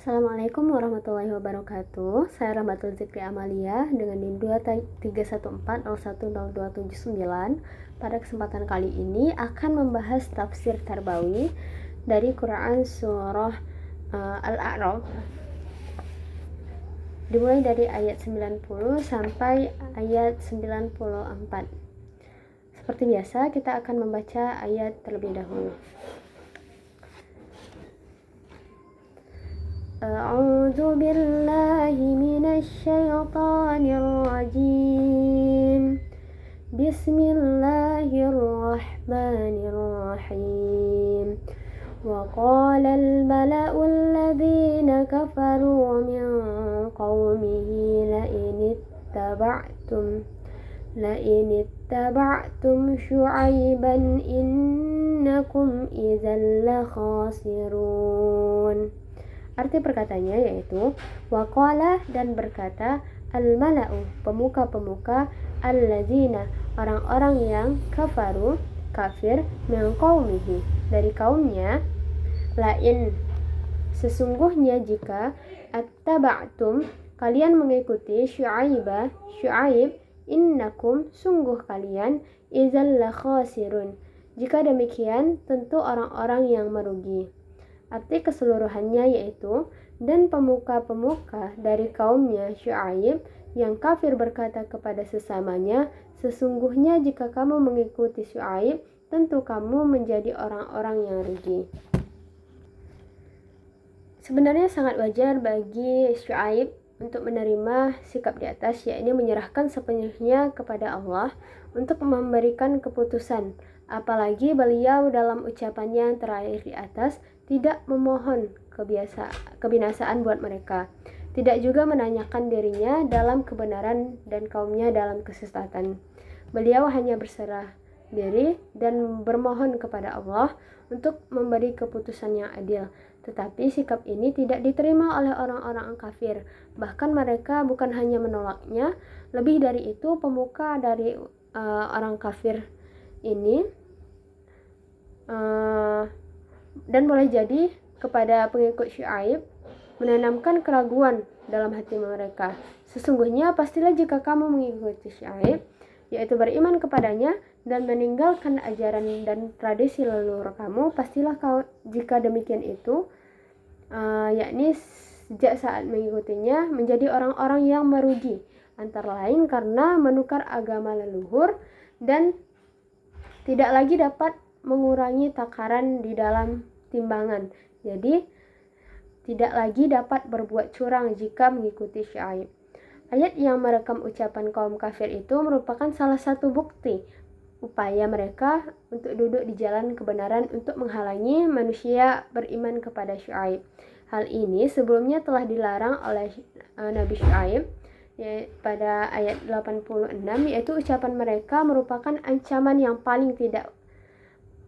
Assalamualaikum warahmatullahi wabarakatuh. Saya Rahmatul Zikri Amalia dengan NIM 23140102799. Pada kesempatan kali ini akan membahas tafsir tarbawi dari Quran surah Al-A'raf, dimulai dari ayat 90 sampai ayat 94. Seperti biasa, kita akan membaca ayat terlebih dahulu. A'udzu billahi minasy syaithanir rajim. Bismillahirrahmanirrahim. Wa qala al-mala'u alladhina kafaru min qaumihi la in ittaba'tum syu'aiban innakum idzal la khasirun. Arti perkataannya yaitu waqala, dan berkata, al-mala'u, pemuka-pemuka, allazina, orang-orang yang kafaru, kafir, min qaumihi, dari kaumnya, lain, sesungguhnya jika attaba'tum, kalian mengikuti Syuaib, innakum, sungguh kalian, idzal la khasirun, jika demikian tentu orang-orang yang merugi. Arti keseluruhannya yaitu, dan pemuka-pemuka dari kaumnya Syuaib yang kafir berkata kepada sesamanya, sesungguhnya jika kamu mengikuti Syuaib, tentu kamu menjadi orang-orang yang rugi. Sebenarnya sangat wajar bagi Syuaib untuk menerima sikap di atas, yakni menyerahkan sepenuhnya kepada Allah untuk memberikan keputusan. Apalagi beliau dalam ucapannya yang terakhir di atas tidak memohon kebinasaan buat mereka, tidak juga menanyakan dirinya dalam kebenaran dan kaumnya dalam kesesatan. Beliau hanya berserah diri dan bermohon kepada Allah untuk memberi keputusan yang adil. Tetapi sikap ini tidak diterima oleh orang-orang kafir. Bahkan mereka bukan hanya menolaknya, lebih dari itu pemuka dari orang kafir ini dan boleh jadi kepada pengikut Syuaib menanamkan keraguan dalam hati mereka. Sesungguhnya pastilah jika kamu mengikuti Syuaib, yaitu beriman kepadanya dan meninggalkan ajaran dan tradisi leluhur kamu, pastilah kau, jika demikian itu, yakni sejak saat mengikutinya, menjadi orang-orang yang merugi, antara lain karena menukar agama leluhur dan tidak lagi dapat mengurangi takaran di dalam timbangan. Jadi tidak lagi dapat berbuat curang jika mengikuti Syuaib. Ayat yang merekam ucapan kaum kafir itu merupakan salah satu bukti upaya mereka untuk duduk di jalan kebenaran untuk menghalangi manusia beriman kepada Syuaib. Hal ini sebelumnya telah dilarang oleh Nabi Syuaib pada ayat 86, yaitu ucapan mereka merupakan ancaman yang paling tidak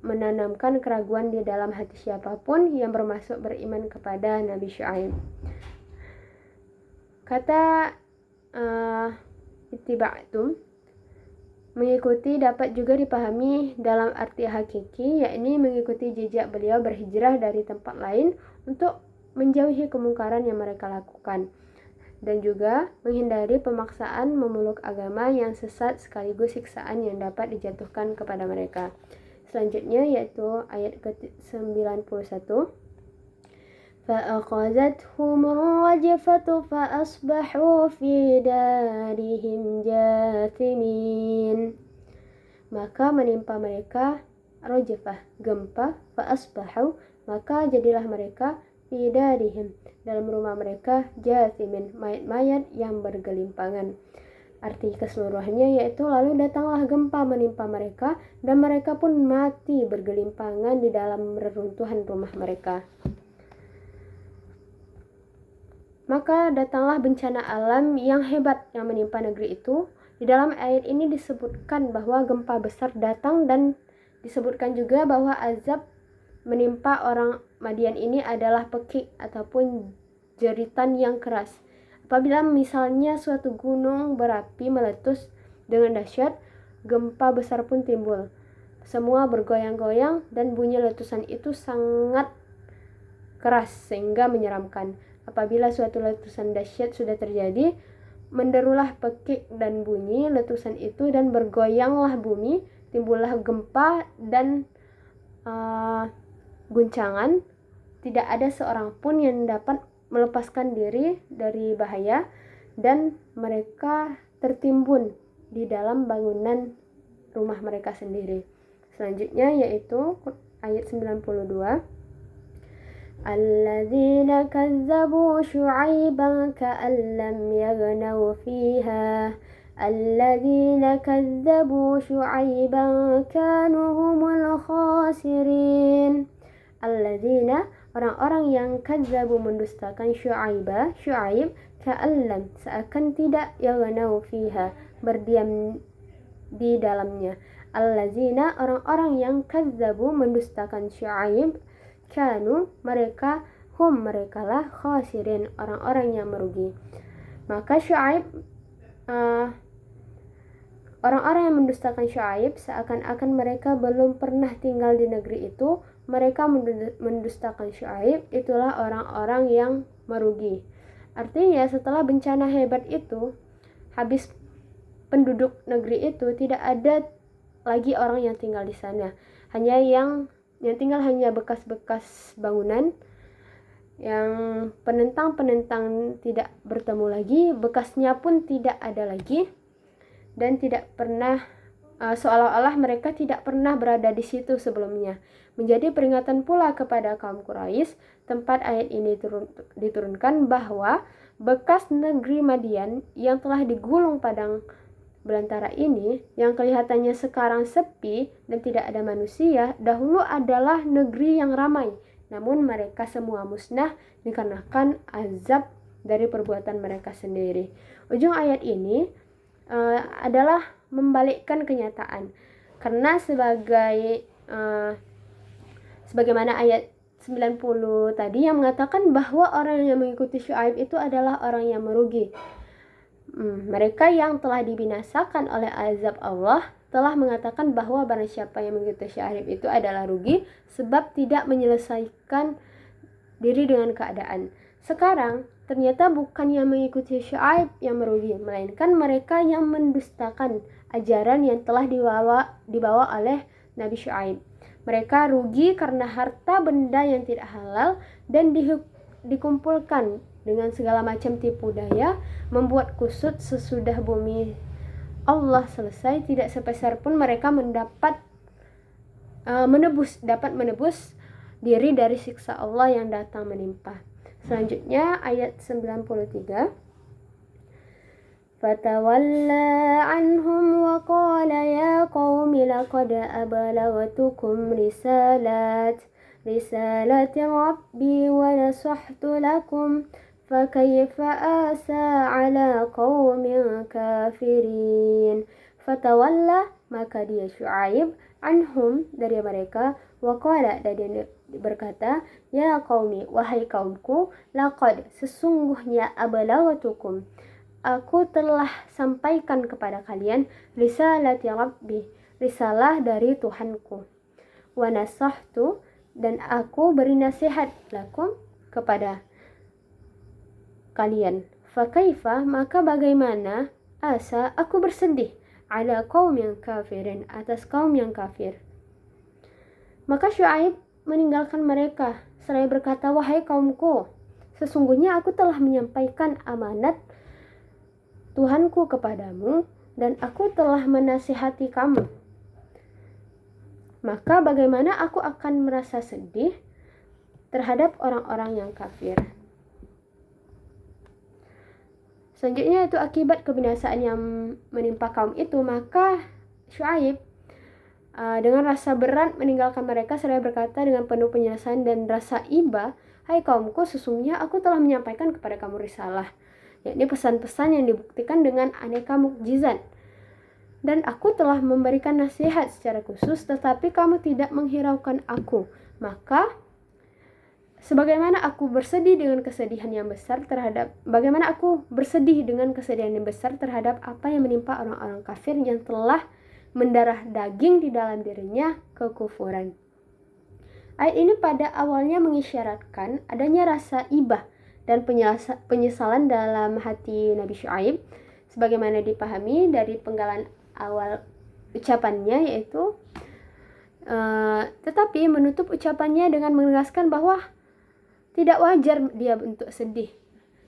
menanamkan keraguan di dalam hati siapapun yang bermaksud beriman kepada Nabi Syuaib. Kata ittiba'tum, mengikuti, dapat juga dipahami dalam arti hakiki, yakni mengikuti jejak beliau berhijrah dari tempat lain untuk menjauhi kemungkaran yang mereka lakukan, dan juga menghindari pemaksaan memeluk agama yang sesat sekaligus siksaan yang dapat dijatuhkan kepada mereka. Selanjutnya yaitu ayat ke-91. فَأَخَذَتْهُمُ الرَّجْفَةُ فَأَصْبَحُوا فِي دَارِهِمْ جَاثِمِينَ. Maka menimpa mereka rajfah, gempa, فَأَصْبَحُوا, maka jadilah mereka fi darihim, dalam rumah mereka, jathimin, mayat-mayat yang bergelimpangan. Arti keseluruhannya yaitu lalu datanglah gempa menimpa mereka dan mereka pun mati bergelimpangan di dalam reruntuhan rumah mereka. Maka datanglah bencana alam yang hebat yang menimpa negeri itu. Di dalam ayat ini disebutkan bahwa gempa besar datang dan disebutkan juga bahwa azab menimpa orang Madian ini adalah pekik ataupun jeritan yang keras. Apabila misalnya suatu gunung berapi meletus dengan dahsyat, gempa besar pun timbul. Semua bergoyang-goyang dan bunyi letusan itu sangat keras sehingga menyeramkan. Apabila suatu letusan dahsyat sudah terjadi, menderulah pekik dan bunyi letusan itu dan bergoyanglah bumi, timbullah gempa dan guncangan. Tidak ada seorang pun yang dapat melepaskan diri dari bahaya, dan mereka tertimbun di dalam bangunan rumah mereka sendiri. Selanjutnya yaitu ayat 92. Alladzina kazzabu syu'aiban ka'an lam yaghnaw fiha. Alladzina kazzabu syu'aiban kanu humul khasirin. Alladzina, orang-orang yang kazzabu mendustakan Syuaib ka'allam, seakan tidak, yaghnaw fiha, berdiam di dalamnya. Alladzina, orang-orang yang kazzabu mendustakan Syuaib, kanu, mereka, hum, merekalah, khasirin, orang-orang yang merugi. Maka Syuaib, orang-orang yang mendustakan Syuaib seakan-akan mereka belum pernah tinggal di negeri itu. Mereka mendustakan Syuaib, itulah orang-orang yang merugi. Artinya setelah bencana hebat itu, habis penduduk negeri itu, tidak ada lagi orang yang tinggal di sana. Hanya yang tinggal hanya bekas-bekas bangunan, yang penentang-penentang tidak bertemu lagi, bekasnya pun tidak ada lagi, dan tidak pernah, seolah-olah mereka tidak pernah berada di situ sebelumnya. Menjadi peringatan pula kepada kaum Quraisy, tempat ayat ini diturunkan, bahwa bekas negeri Madian yang telah digulung padang belantara ini, yang kelihatannya sekarang sepi dan tidak ada manusia, dahulu adalah negeri yang ramai. Namun mereka semua musnah dikarenakan azab dari perbuatan mereka sendiri. Ujung ayat ini adalah membalikkan kenyataan, karena sebagaimana ayat 90 tadi yang mengatakan bahwa orang yang mengikuti Syuaib itu adalah orang yang merugi. Mereka yang telah dibinasakan oleh azab Allah telah mengatakan bahwa barang siapa yang mengikuti Syuaib itu adalah rugi, sebab tidak menyelesaikan diri dengan keadaan. Sekarang ternyata bukan yang mengikuti Syuaib yang merugi, melainkan mereka yang mendustakan ajaran yang telah dibawa oleh Nabi Syuaib. Mereka rugi karena harta benda yang tidak halal dan dikumpulkan dengan segala macam tipu daya, membuat kusut sesudah bumi Allah selesai. Tidak sepeser pun mereka dapat menebus diri dari siksa Allah yang datang menimpa. Selanjutnya ayat 93. Fatawalla anhum wa qala ya qaumi laqad ablagtukum risalati rabbi wa nasahtu lakum fakayfa asa ala qaumin kafirin. Fatawalla, maka dia Syuaib, anhum, dari mereka, wa qala, dan dia berkata, ya qaumi, wahai kaumku, laqad, sesungguhnya, ablagtukum, aku telah sampaikan kepada kalian, risalati rabbi, risalah dari Tuhanku, wa nasahtu, dan aku beri nasihat, lakum, kepada kalian. Fakaifa, maka bagaimana, asa, aku bersedih, ala kaum yang kafirin, atas kaum yang kafir. Maka Syuaib meninggalkan mereka seraya berkata, wahai kaumku, sesungguhnya aku telah menyampaikan amanat Tuhanku kepadamu, dan aku telah menasihati kamu. Maka bagaimana aku akan merasa sedih terhadap orang-orang yang kafir. Selanjutnya itu akibat kebinasaan yang menimpa kaum itu, maka Syuaib dengan rasa berat meninggalkan mereka seraya berkata dengan penuh penyelesaian dan rasa iba, hai kaumku, sesungguhnya aku telah menyampaikan kepada kamu risalah, yakni pesan-pesan yang dibuktikan dengan aneka mukjizat, dan aku telah memberikan nasihat secara khusus, tetapi kamu tidak menghiraukan aku. Maka bagaimana aku bersedih dengan kesedihan yang besar terhadap apa yang menimpa orang-orang kafir yang telah mendarah daging di dalam dirinya kekufuran. Ayat ini pada awalnya mengisyaratkan adanya rasa ibah dan penyesalan dalam hati Nabi Syuaib, sebagaimana dipahami dari penggalan awal ucapannya, yaitu tetapi menutup ucapannya dengan menegaskan bahwa tidak wajar dia untuk sedih.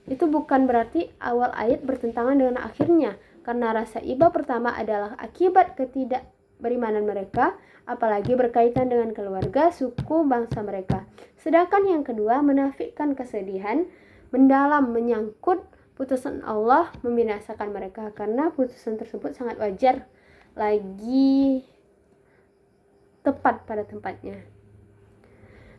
Itu bukan berarti awal ayat bertentangan dengan akhirnya, karena rasa ibah pertama adalah akibat ketidakberimanan mereka, apalagi berkaitan dengan keluarga, suku, bangsa mereka. Sedangkan yang kedua menafikan kesedihan mendalam menyangkut putusan Allah membinasakan mereka, karena putusan tersebut sangat wajar lagi tepat pada tempatnya.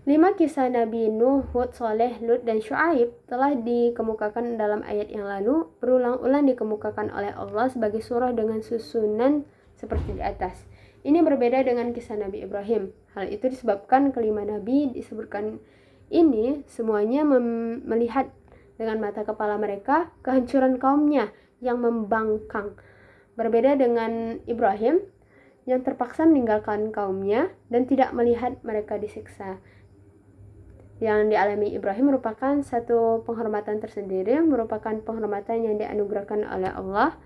5 kisah Nabi Nuh, Hud, Saleh, Lut, dan Syuaib telah dikemukakan dalam ayat yang lalu, berulang-ulang dikemukakan oleh Allah sebagai surah dengan susunan seperti di atas. Ini berbeda dengan kisah Nabi Ibrahim. Hal itu disebabkan kelima Nabi disebutkan ini semuanya melihat dengan mata kepala mereka kehancuran kaumnya yang membangkang. Berbeda dengan Ibrahim yang terpaksa meninggalkan kaumnya dan tidak melihat mereka disiksa. Yang dialami Ibrahim merupakan satu penghormatan tersendiri, merupakan penghormatan yang dianugerahkan oleh Allah,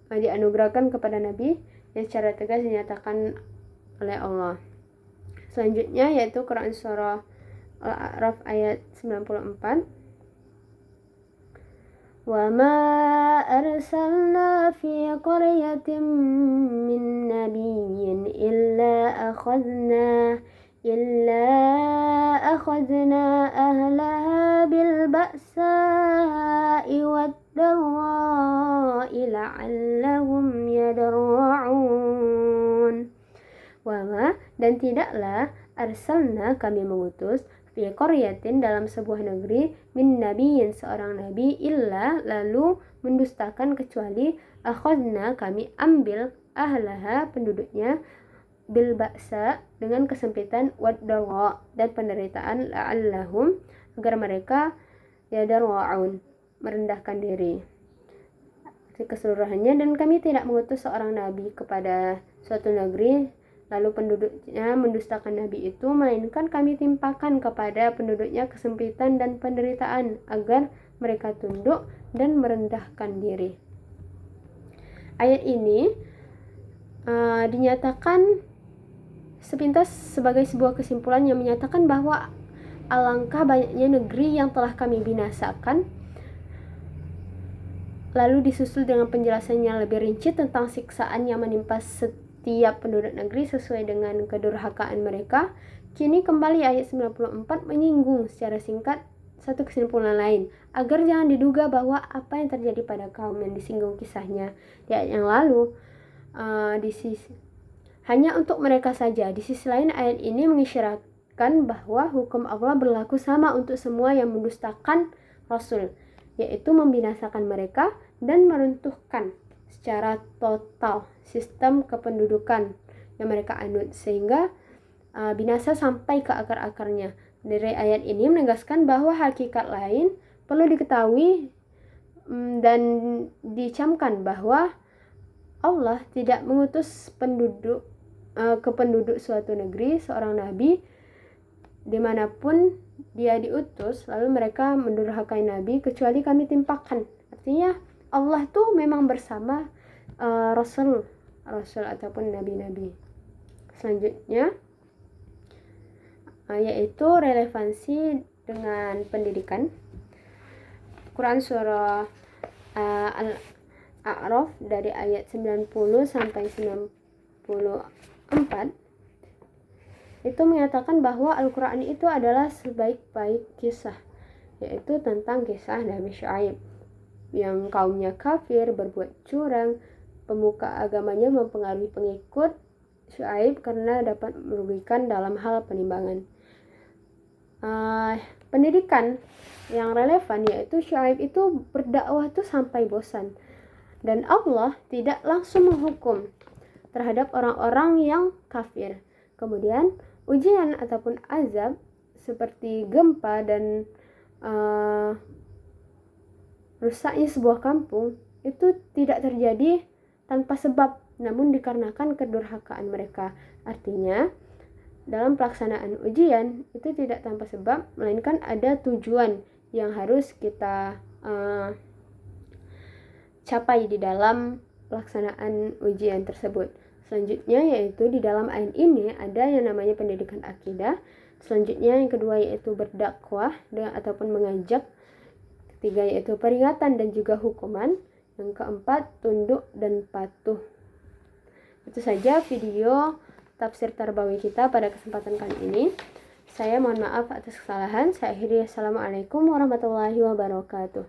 dianugerahkan kepada Nabi yang secara tegas dinyatakan oleh Allah. Selanjutnya yaitu Quran surah Al-A'raf ayat 94. وَمَا أَرْسَلْنَا فِي قَرْيَةٍ مِّن نَّبِيٍّ إِلَّا أَخَذْنَا أَهْلَهَا بِالْبَأْسَاءِ وَالضَّرَّاءِ لَعَلَّهُمْ يَضَرَّعُونَ. Wama, dan tidaklah arsalna, kami mengutus, fi qaryatin, dalam sebuah negeri, min nabiyyin, seorang nabi, illa, lalu mendustakan, kecuali akhadna, kami ambil, ahlaha, penduduknya, bil ba'sa, dengan kesempitan, wad-dharra, dan penderitaan, la'allahum, agar mereka yadarra'un, merendahkan diri. Keseluruhannya, dan kami tidak mengutus seorang nabi kepada suatu negeri lalu penduduknya mendustakan nabi itu, melainkan kami timpakan kepada penduduknya kesempitan dan penderitaan agar mereka tunduk dan merendahkan diri. Ayat ini dinyatakan sepintas sebagai sebuah kesimpulan yang menyatakan bahwa alangkah banyaknya negeri yang telah kami binasakan. Lalu disusul dengan penjelasan yang lebih rinci tentang siksaan yang menimpa setiap penduduk negeri sesuai dengan kedurhakaan mereka. Kini kembali ayat 94 menyinggung secara singkat satu kesimpulan lain, agar jangan diduga bahwa apa yang terjadi pada kaum yang disinggung kisahnya di ayat yang lalu hanya untuk mereka saja. Di sisi lain, ayat ini mengisyaratkan bahwa hukum Allah berlaku sama untuk semua yang mendustakan Rasul, yaitu membinasakan mereka dan meruntuhkan secara total sistem kependudukan yang mereka anut, sehingga binasa sampai ke akar-akarnya. Dari ayat ini menegaskan bahwa hakikat lain perlu diketahui dan dicamkan bahwa Allah tidak mengutus ke penduduk suatu negeri seorang nabi dimanapun dia diutus lalu mereka mendurhakai nabi, kecuali kami timpakan. Artinya Allah tuh memang bersama rasul ataupun nabi-nabi. Selanjutnya yaitu relevansi dengan pendidikan. Quran surah Al-A'raf dari ayat 90 sampai 94 itu menyatakan bahwa Al-Quran itu adalah sebaik-baik kisah, yaitu tentang kisah Nabi Syuaib yang kaumnya kafir, berbuat curang, pemuka agamanya mempengaruhi pengikut Syuaib karena dapat merugikan dalam hal penimbangan. Pendidikan yang relevan yaitu Syuaib itu berdakwah tuh sampai bosan, dan Allah tidak langsung menghukum terhadap orang-orang yang kafir. Kemudian ujian ataupun azab seperti gempa dan rusaknya sebuah kampung itu tidak terjadi tanpa sebab, namun dikarenakan kedurhakaan mereka. Artinya dalam pelaksanaan ujian itu tidak tanpa sebab, melainkan ada tujuan yang harus kita capai di dalam pelaksanaan ujian tersebut. Selanjutnya yaitu di dalam ayat ini ada yang namanya pendidikan akidah. Selanjutnya yang kedua yaitu berdakwah ataupun mengajak. Ketiga yaitu peringatan dan juga hukuman. Yang keempat tunduk dan patuh. Itu saja video tafsir Tarbawi kita pada kesempatan kali ini. Saya mohon maaf atas kesalahan. Saya akhiri. Assalamualaikum warahmatullahi wabarakatuh.